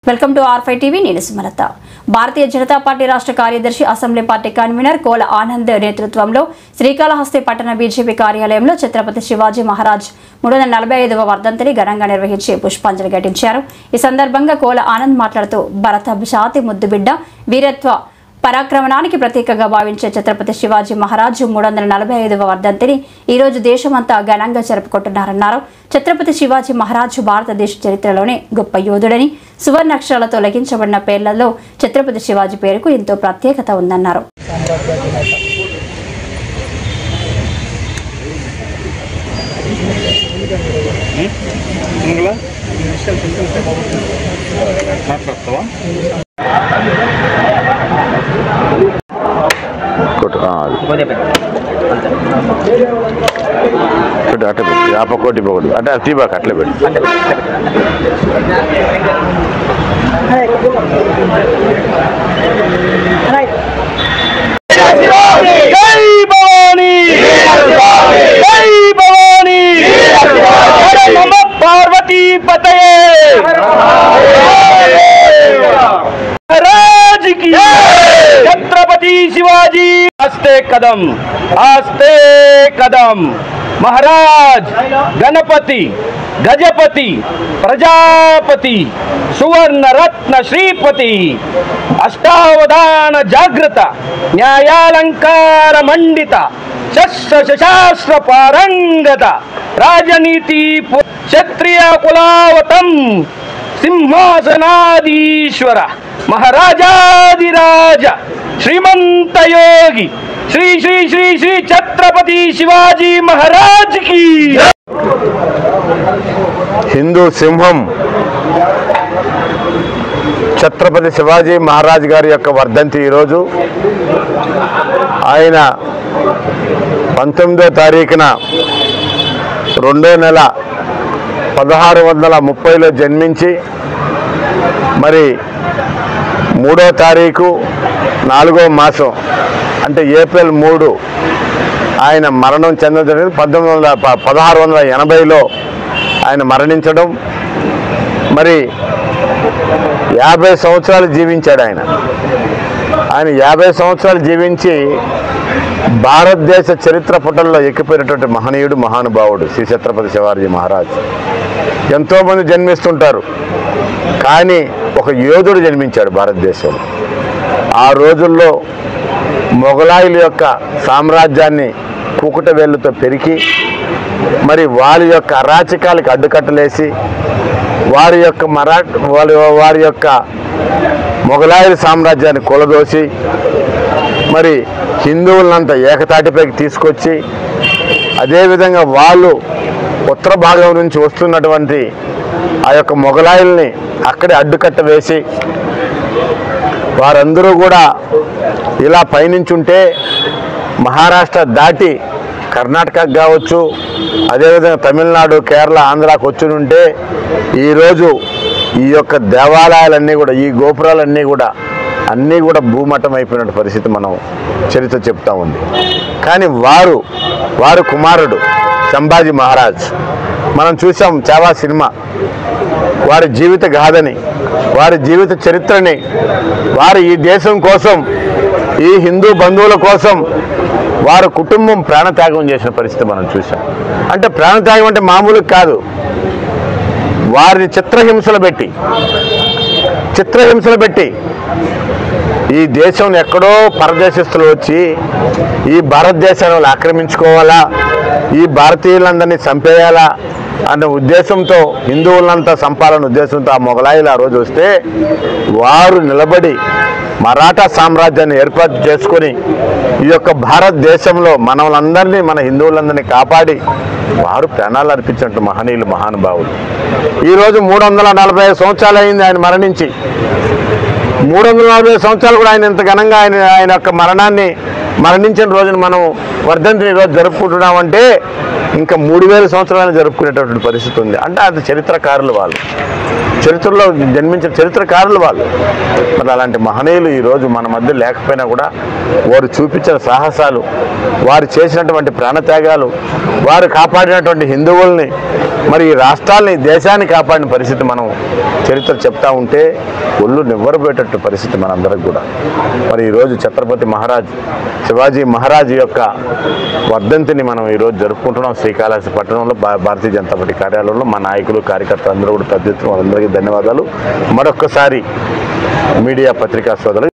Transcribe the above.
Welcome to R5 TV నేను Sumalatha. Bharatiya Janata party రాష్ట్ర కార్యదర్శి అసెంబ్లీ పార్టీ కన్వీనర్ కోల ఆనంద్ నేతృత్వంలో శ్రీకాళహస్తి పట్టణ బీజేపీ కార్యాలయంలో ఛత్రపతి శివాజీ మహారాజ్ 345వ వర్ధంతిని ఘనంగా నిర్వహించి పుష్పాంజలి ఘటించారు. ఈ సందర్భంగా కోల ఆనంద్ మాట్లాడుతూ భరత జాతి ముద్దుబిడ్డ వీరత్వ పరాక్రమణానికి ప్రతీకగా భావించే ఛత్రపతి శివాజీ మహారాజ్ 345వ వర్ధంతిని ఈ రోజు దేశమంతా ఘనంగా జరుపుకుంటున్నారన్నారు. ఛత్రపతి శివాజీ మహారాజ్ భారతదేశ చరిత్రలోనే గొప్ప యోధుడని సువర్ణాక్షరాలతో లిఖించబడిన పేర్లలో ఛత్రపతి శివాజీ పేరుకు ఎంతో ప్రత్యేకత ఉందన్నారు. కోటి పోకూడదు అంటే అది తీబాక అట్లే పెట్టి पार्वती पतये महाराज की छत्रपति शिवाजी आस्ते कदम महाराज गणपति गजपति प्रजापति सुवर्ण रत्न श्रीपति अष्टावधान जागृत न्यायालंकार मंडित शस्त्र पारंगत राजनीति क्षत्रिय कुलावतम सिंहासनाधीश्वर महाराजाधिराज श्रीमंत योगी श्री श्री श्री श्री छत्रपति शिवाजी महाराज की हिंदू सिंहम ఛత్రపతి శివాజీ మహారాజ్ గారి యొక్క వర్ధంతి ఈరోజు ఆయన 19వ తారీఖున 2వ నెల 1630లో జన్మించి మరి 3వ తారీఖు 4వ మాసం అంటే ఏప్రిల్ 3 ఆయన మరణం చెందడం 1680లో ఆయన మరణించడం మరి 50 సంవత్సరాలు జీవించాడు ఆయన 50 సంవత్సరాలు జీవించి భారతదేశ చరిత్ర పుటల్లో ఎక్కిపోయినటువంటి మహనీయుడు మహానుభావుడు శ్రీ ఛత్రపతి శివాజీ మహారాజ్. ఎంతోమంది జన్మిస్తుంటారు కానీ ఒక యోధుడు జన్మించాడు భారతదేశంలో. ఆ రోజుల్లో మొఘలాయుల యొక్క సామ్రాజ్యాన్ని కూకుట వేళ్ళతో పెరికి మరి వారి యొక్క అరాచకాలకు అడ్డుకట్టలేసి వారి యొక్క మొఘలాయుల సామ్రాజ్యాన్ని కూలదోసి మరి హిందువులంతా ఏకతాటిపైకి తీసుకొచ్చి అదేవిధంగా వాళ్ళు ఉత్తర భాగం నుంచి వస్తున్నటువంటి ఆ యొక్క మొఘలాయుల్ని అక్కడే అడ్డుకట్ట వేసి వారందరూ కూడా ఇలా పయనించుంటే మహారాష్ట్ర దాటి కర్ణాటకకు కావచ్చు అదేవిధంగా తమిళనాడు కేరళ ఆంధ్రాకు వచ్చునుంటే ఈరోజు ఈ యొక్క దేవాలయాలన్నీ కూడా ఈ గోపురాలన్నీ కూడా భూమట్టం అయిపోయిన పరిస్థితి మనం చరిత్ర చెప్తా ఉంది. కానీ వారు కుమారుడు సంభాజీ మహారాజ్ మనం చూసాం చావా సినిమా. వారి జీవిత గాథని వారి జీవిత చరిత్రని వారు ఈ దేశం కోసం ఈ హిందూ బంధువుల కోసం వారి కుటుంబం ప్రాణత్యాగం చేసిన పరిస్థితి మనం చూసాం. అంటే ప్రాణత్యాగం అంటే మామూలు కాదు. వారిని చిత్రహింసలు పెట్టి ఈ దేశం ఎక్కడో పరదేశస్తులు వచ్చి ఈ భారతదేశాన్ని ఆక్రమించుకోవాలా, ఈ భారతీయులందరినీ చంపేయాలా అన్న ఉద్దేశంతో హిందువులంతా చంపాలన్న ఉద్దేశంతో ఆ మొఘలాయులు ఆ రోజు వస్తే వారు నిలబడి మరాఠా సామ్రాజ్యాన్ని ఏర్పాటు చేసుకొని ఈ యొక్క భారతదేశంలో మనలందరినీ మన హిందువులందరినీ కాపాడి వారు ప్రాణాలు అర్పించినట్టు మహనీయులు మహానుభావులు. ఈరోజు 345 సంవత్సరాలు అయింది ఆయన మరణించి. 345 సంవత్సరాలు కూడా ఆయన ఇంత ఘనంగా ఆయన యొక్క మరణించిన రోజున మనం వర్ధంతిని ఈరోజు జరుపుకుంటున్నామంటే ఇంకా 3000 సంవత్సరాలు జరుపుకునేటటువంటి పరిస్థితి ఉంది. అంటే అది చరిత్రకారులు వాళ్ళు, చరిత్రలో జన్మించిన చరిత్రకారులు వాళ్ళు. మరి అలాంటి మహనీయులు ఈరోజు మన మధ్య లేకపోయినా కూడా వారు చూపించిన సాహసాలు, వారు చేసినటువంటి ప్రాణత్యాగాలు, వారు కాపాడినటువంటి హిందువుల్ని మరి ఈ రాష్ట్రాల్ని దేశాన్ని కాపాడిన పరిస్థితి మనం చరిత్ర చెప్తా ఉంటే ఒళ్ళు నివ్వరపోయేటట్టు పరిస్థితి మనందరికి కూడా. మరి ఈరోజు ఛత్రపతి మహారాజ్ శివాజీ మహారాజ్ యొక్క వర్ధంతిని మనం ఈరోజు జరుపుకుంటున్నాం శ్రీకాళహస్తి పట్టణంలో భారతీయ జనతా పార్టీ కార్యాలయంలో. మా నాయకులు కార్యకర్తలు అందరూ కూడా పెద్ద ఎత్తున వాళ్ళందరికీ ధన్యవాదాలు. మరొక్కసారి మీడియా పత్రికా సోదరులు